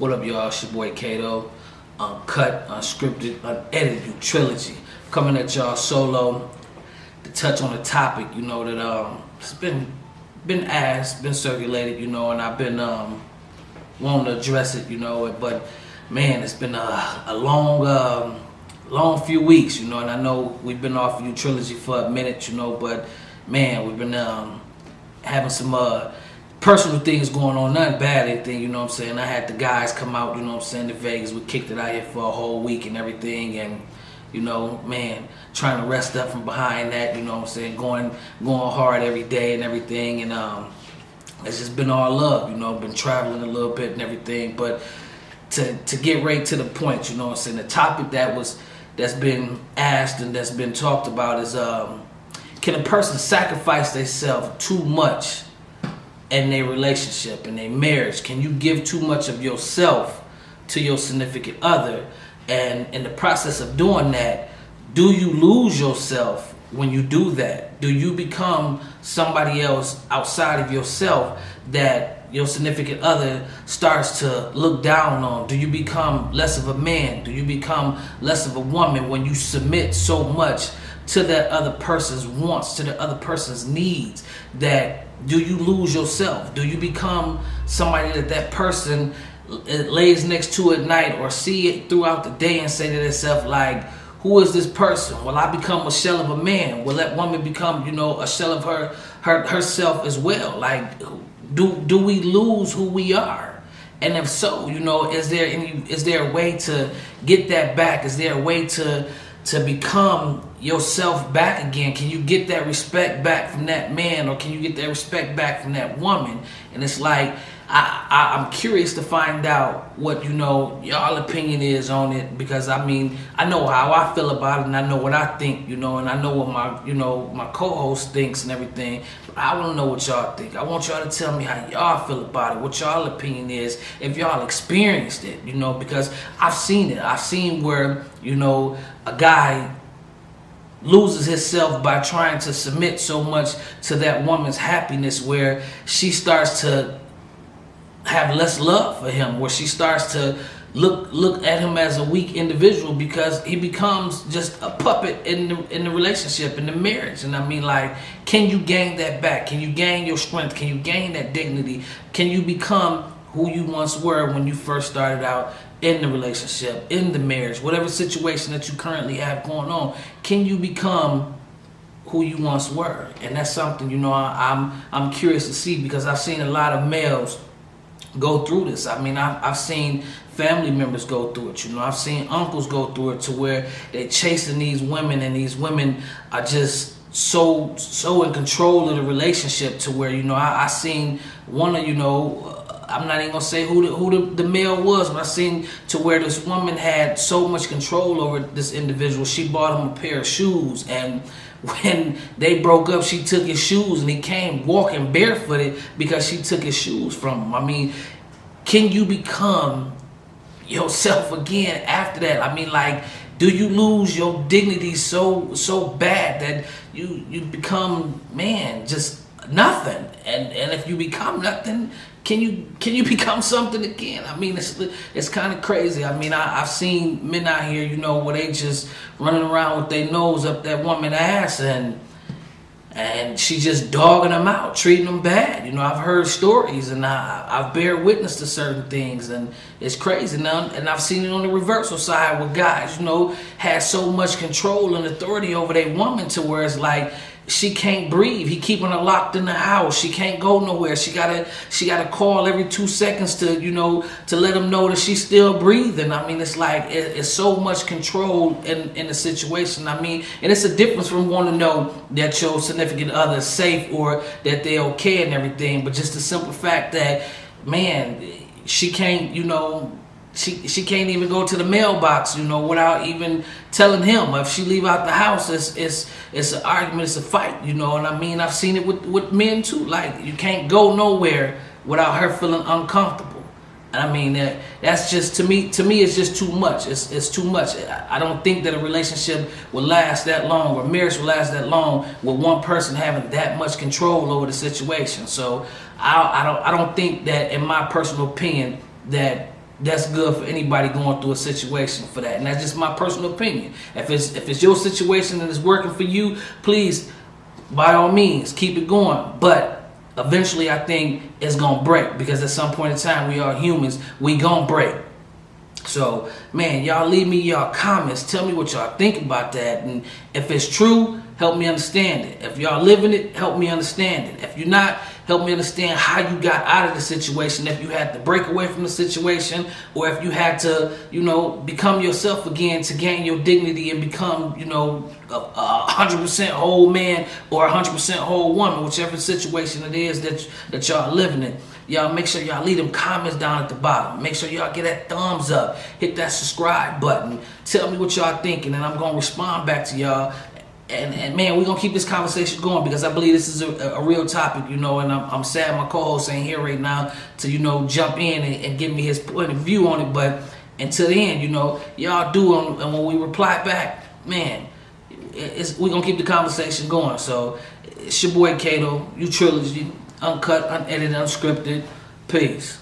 What up, y'all? It's your boy Kato. Uncut, Unscripted, Unedited, Trilogy. Coming at y'all solo to touch on a topic, that it's been asked, been circulated, and I've been wanting to address it, but man, it's been a long few weeks, and I know we've been off of Trilogy for a minute, but man, we've been having some personal things going on, nothing bad, anything, I had the guys come out, to Vegas. We kicked it out here for a whole week and everything, and man, trying to rest up from behind that, going hard every day and everything, and it's just been all love, been traveling a little bit and everything, but to get right to the point, the topic that's been asked and that's been talked about is, can a person sacrifice themselves too much in their relationship, in their marriage? Can you give too much of yourself to your significant other? And in the process of doing that, do you lose yourself when you do that? Do you become somebody else outside of yourself that your significant other starts to look down on? Do you become less of a man? Do you become less of a woman when you submit so much to that other person's wants, to the other person's needs? That do you lose yourself? Do you become somebody that person lays next to at night or see it throughout the day and say to themselves, like, who is this person? Will I become a shell of a man? Will that woman become, a shell of herself as well? Like, do we lose who we are? And if so, is there a way to get that back? Is there a way to become yourself back again? Can you get that respect back from that man, or can you get that respect back from that woman? And it's like, I'm curious to find out what y'all opinion is on it, because I know how I feel about it, and I know what I think, and I know what my co-host thinks and everything. But I want to know what y'all think. I want y'all to tell me how y'all feel about it, what y'all opinion is, if y'all experienced it, because I've seen it. I've seen where a guy loses himself by trying to submit so much to that woman's happiness, where she starts to have less love for him, where she starts to look at him as a weak individual, because he becomes just a puppet in the relationship, in the marriage. And can you gain that back? Can you gain your strength? Can you gain that dignity? Can you become who you once were when you first started out in the relationship, in the marriage, whatever situation that you currently have going on? Can you become who you once were? And that's something, I'm curious to see, because I've seen a lot of males go through this. I've seen family members go through it. I've seen uncles go through it, to where they're chasing these women, and these women are just so in control of the relationship, to where I seen one of I'm not even gonna say who the male was, but I seen to where this woman had so much control over this individual. She bought him a pair of shoes, and when they broke up, she took his shoes, and he came walking barefooted because she took his shoes from him. Can you become yourself again after that? Do you lose your dignity so bad that you become, man, just nothing? And if you become nothing, can you become something again? It's kind of crazy. I've seen men out here, where they just running around with their nose up that woman's ass, and she just dogging them out, treating them bad. I've heard stories, and I've bear witness to certain things, and it's crazy now. And I've seen it on the reversal side, where guys, had so much control and authority over their woman, to where it's like, she can't breathe. He keeping her locked in the house. She can't go nowhere. She gotta call every 2 seconds to let him know that she's still breathing. It's like it's so much control in the situation. And it's a difference from wanting to know that your significant other is safe, or that they're okay and everything. But just the simple fact that, man, she can't, She can't even go to the mailbox, without even telling him. If she leave out the house, it's an argument, it's a fight, and I've seen it with men too. Like, you can't go nowhere without her feeling uncomfortable. And that's just, to me, it's just too much. It's too much. I don't think that a relationship will last that long, or marriage will last that long, with one person having that much control over the situation. So I don't think that, in my personal opinion, that that's good for anybody going through a situation for that. And that's just my personal opinion. If it's your situation and it's working for you, please, by all means, keep it going. But eventually I think it's gonna break, because at some point in time, we are humans, we gonna break. So, man, y'all leave me y'all comments. Tell me what y'all think about that. And if it's true, help me understand it. If y'all living it, help me understand it. If you're not, help me understand how you got out of the situation. If you had to break away from the situation, or if you had to, become yourself again to gain your dignity and become, a 100% whole man or 100% whole woman, whichever situation it is that y'all living in. Y'all make sure y'all leave them comments down at the bottom. Make sure y'all get that thumbs up. Hit that subscribe button. Tell me what y'all thinking, and I'm going to respond back to y'all. And man, we're going to keep this conversation going, because I believe this is a real topic, and I'm sad my co-host ain't here right now to, jump in and give me his point of view on it. But until the end, y'all do, and when we reply back, man, we're going to keep the conversation going. So it's your boy Kato, Trilogy, Uncut, Unedited, Unscripted. Peace.